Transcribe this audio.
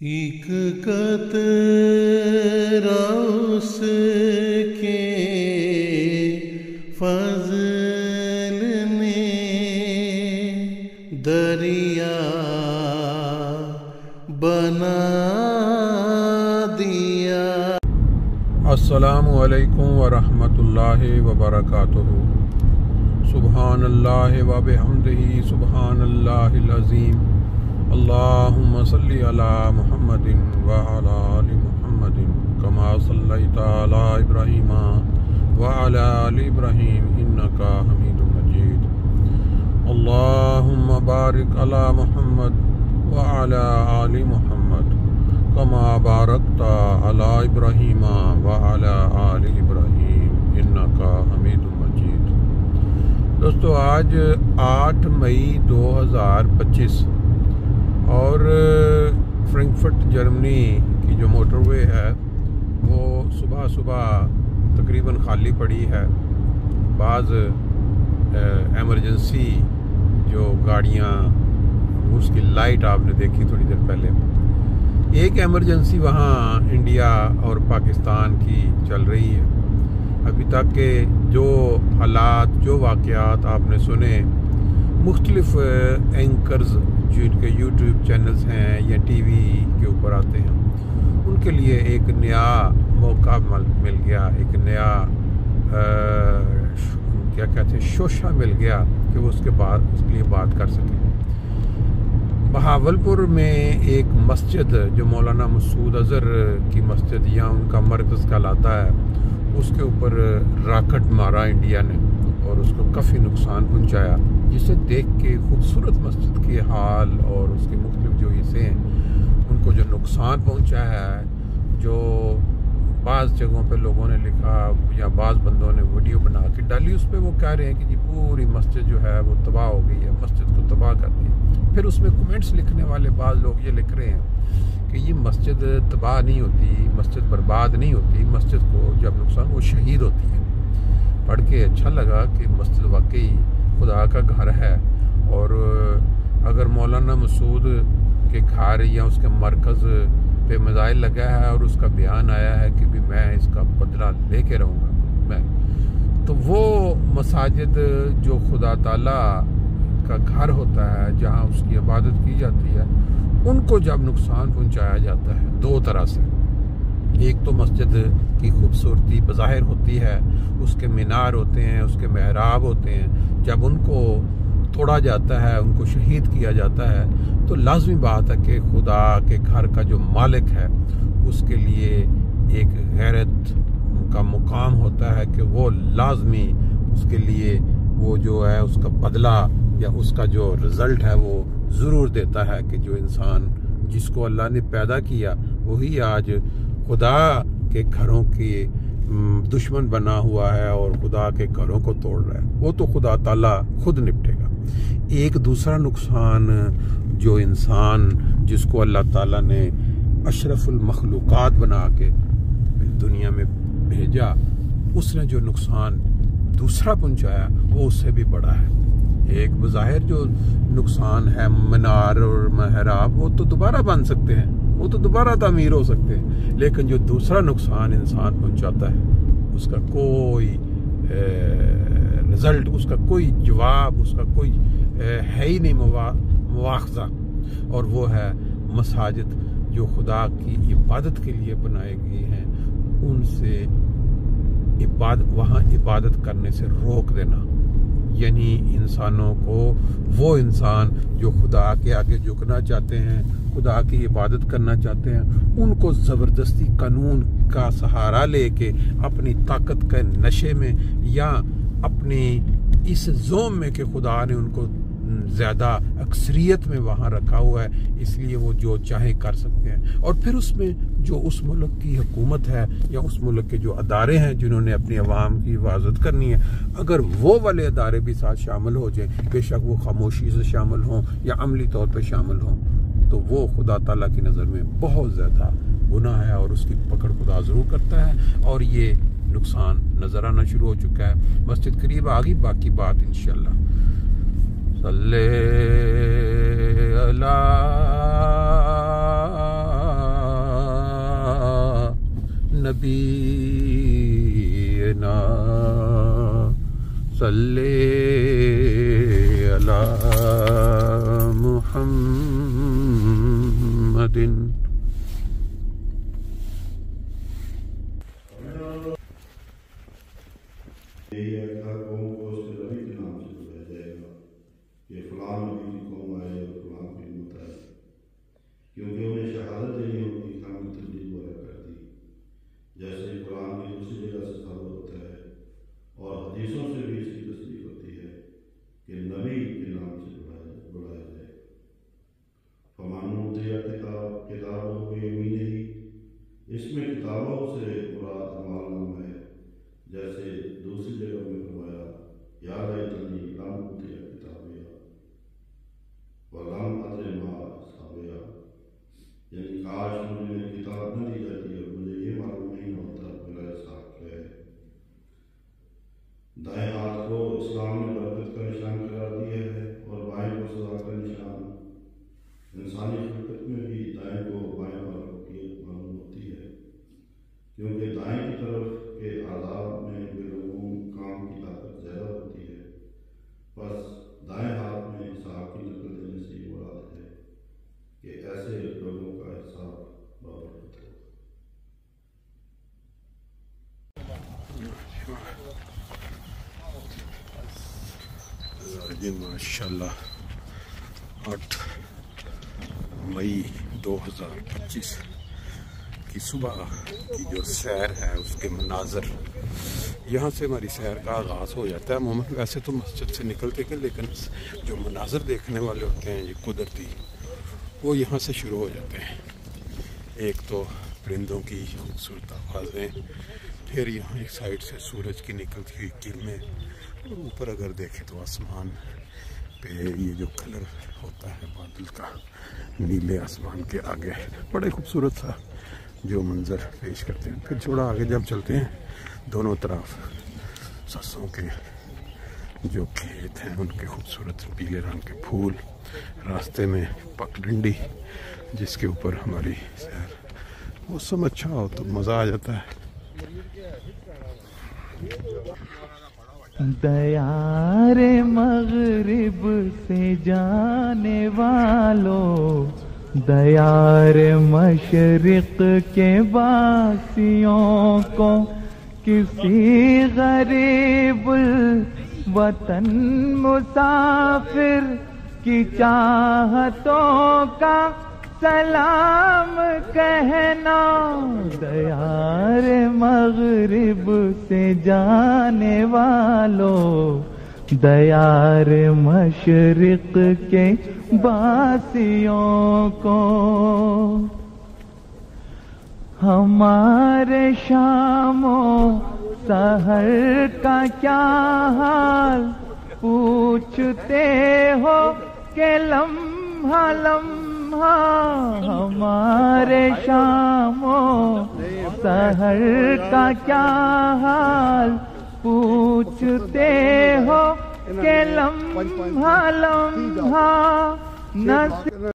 एक कतरा उसके फज़ल ने दरिया बना दिया। अस्सलामु अलैकुम वरहमतुल्लाहि वबरकातुहू। सुब्हानल्लाहि व बिहम्दिही सुब्हानल्लाहिल अज़ीम। अल्लाहुम्मा सल्लि अला मुहम्मदिन व अला आलि मुहम्मदिन कमा सल्लैता अला इब्राहीम व अला आलि इब्राहीम इन्नका हमीदुम मजीद। अल्लाहुम्मा बारिक अला मुहम्मद व अला आलि मुहम्मद कमा बारकता अला इब्राहीम व अला आलि इब्राहीम इन्नका हमीदुम मजीद। दोस्तों, आज 8 मई 2025 और फ्रैंकफर्ट जर्मनी की जो मोटरवे है वो सुबह सुबह तकरीबन खाली पड़ी है। बाज़ एमरजेंसी जो गाड़ियाँ, उसकी लाइट आपने देखी थोड़ी देर पहले। एक एमरजेंसी वहाँ इंडिया और पाकिस्तान की चल रही है। अभी तक के जो हालात, जो वाक़यात आपने सुने, मुख्तलिफ एंकर्स जिनके यूट्यूब चैनल्स हैं या टीवी के ऊपर आते हैं, उनके लिए एक नया मौका मिल गया, एक नया क्या कहते हैं, शोशा मिल गया कि वो उसके लिए बात कर सकें। बहावलपुर में एक मस्जिद जो मौलाना मसूद अज़हर की मस्जिद या उनका मरकज़ कहलाता है, उसके ऊपर रॉकेट मारा इंडिया ने और उसको काफ़ी नुकसान पहुंचाया, जिसे देख के खूबसूरत मस्जिद के हाल और उसके मुख्तलिफ जो हिस्से हैं उनको जो नुकसान पहुंचा है, जो बाज़ जगहों पे लोगों ने लिखा या बाज़ बंदों ने वीडियो बना के डाली, उस पर वो कह रहे हैं कि जी पूरी मस्जिद जो है वो तबाह हो गई है, मस्जिद को तबाह कर दिया। फिर उसमें कमेंट्स लिखने वाले बाज़ लोग ये लिख रहे हैं कि ये मस्जिद तबाह नहीं होती, मस्जिद बर्बाद नहीं होती, मस्जिद को जब नुकसान वो शहीद होती है। पढ़ के अच्छा लगा कि मस्जिद वाकई खुदा का घर है, और अगर मौलाना मसूद के घर या उसके मरकज़ पे मिज़ाइल लगा है और उसका बयान आया है कि भी मैं इसका बदला लेके रहूँगा मैं, तो वो मसाजिद जो खुदा ताला का घर होता है, जहाँ उसकी इबादत की जाती है, उनको जब नुकसान पहुँचाया जाता है दो तरह से। एक तो मस्जिद की खूबसूरती बज़ाहिर होती है, उसके मीनार होते हैं, उसके महराब होते हैं, जब उनको तोड़ा जाता है, उनको शहीद किया जाता है, तो लाजमी बात है कि खुदा के घर का जो मालिक है उसके लिए एक गैरत का मुकाम होता है कि वो लाजमी उसके लिए वो जो है उसका बदला या उसका जो रिज़ल्ट है वो ज़रूर देता है कि जो इंसान जिसको अल्लाह ने पैदा किया वही आज खुदा के घरों की दुश्मन बना हुआ है और खुदा के घरों को तोड़ रहा है, वो तो खुदा ताला खुद निपटेगा। एक दूसरा नुकसान जो इंसान जिसको अल्लाह ताला ने अशरफुल मखलूकात बना के दुनिया में भेजा, उसने जो नुकसान दूसरा पहुंचाया वो उससे भी बड़ा है। एक बज़ाहिर जो नुकसान है मीनार और महराब, वो तो दोबारा बन सकते हैं, वो तो दोबारा तामीर हो सकते हैं, लेकिन जो दूसरा नुकसान इंसान पहुंचाता है उसका कोई रिजल्ट, उसका कोई जवाब, उसका कोई है ही नहीं मुआवजा, और वो है मसाजिद जो खुदा की इबादत के लिए बनाई गई हैं, उनसे वहाँ इबादत करने से रोक देना। यानी इंसानों को, वो इंसान जो खुदा के आगे झुकना चाहते हैं, खुदा की इबादत करना चाहते हैं, उनको ज़बरदस्ती कानून का सहारा लेके अपनी ताकत के नशे में या अपनी इस ज़ोम में कि खुदा ने उनको ज़्यादा अक्सरियत में वहाँ रखा हुआ है, इसलिए वो जो चाहे कर सकते हैं। और फिर उसमें जो उस मुल्क की हुकूमत है या उस मुल्क के जो अदारे हैं जिन्होंने अपनी आवाम की हिफाजत करनी है, अगर वो वाले अदारे भी साथ शामिल हो जाएं, बेशक वो खामोशी से शामिल हों या अमली तौर पर शामिल हों, तो वो खुदा ताला की नज़र में बहुत ज़्यादा गुनाह है और उसकी पकड़ खुदा ज़रूर करता है। और ये नुकसान नज़र आना शुरू हो चुका है। मस्जिद करीब आ गई, बाकी बात इंशाल्लाह। सल्ले अला नबीना सल्ले अला मुहम्मदिन। क्योंकि उन्हें शहादत देनी होगी, इस्लाम की तबलीग वगैरह कर दी, जैसे कुरान की दूसरी जगह से साबित होता है और हदीसों से भी इसकी तस्दीक होती है कि नबी के नाम से बुलाया जाए। फमानू दिया किताब हो गई मीन ही, इसमें किताबों से मुराद अमाल नाम है, जैसे दूसरी जगह में फरमाया या लैतनी लम उतिया किताबिया वलम अद्रि मा हिसाबिया, यानी काश मुझे किताब न दी जाती और मुझे ये मालूम नहीं होता मेरा हिसाब क्या है। दाएं हाथ को इस्लाम ने बरकत का निशान करार दिया है और बाएं को सजा का निशान। इंसानी खिलकत में भी दाएं को बाएं वालों की मालूम होती है, क्योंकि दाएं की तरफ के आज़ाद में बेलूम काम की ताकत ज़्यादा होती है। बस दाएं हाथ में हिसाब की नकल देने से मुराद है कि ऐसे लोगों का हिसाब बाबरकत हो। माशाल्लाह 8 मई 2025 की सुबह की जो सैर है उसके मनाजर, यहाँ से हमारी सैर का आगाज़ हो जाता है। मोहम्मद वैसे तो मस्जिद से निकलते हैं, लेकिन जो मनाजर देखने वाले होते हैं ये कुदरती, वो यहाँ से शुरू हो जाते हैं। एक तो परिंदों की खूबसूरत आवाज़ें, फिर यहाँ एक साइड से सूरज की निकलती हुई किरणें, और ऊपर अगर देखें तो आसमान पे ये जो कलर होता है बादल का नीले आसमान के आगे, बड़े खूबसूरत सा जो मंजर पेश करते हैं। फिर थोड़ा आगे जब चलते हैं, दोनों तरफ सरसों के जो खेत हैं उनके खूबसूरत पीले रंग के फूल, रास्ते में पगडंडी जिसके ऊपर हमारी सैर, मौसम अच्छा हो तो मज़ा आ जाता है। दयारे मगरिब से जाने वालों, दयारे मशरिक के वासियों को, किसी गरीब वतन मुसाफिर की चाहतों का सलाम कहना। दयारे मगरिब से जाने वालों, दयारे मशरिक के वासियों को, हमारे शामो सहर का क्या हाल पूछते हो के लम्हा लम्हा। हमारे शामो सहर का क्या हाल पूछते हो के लम्हा लम्हा।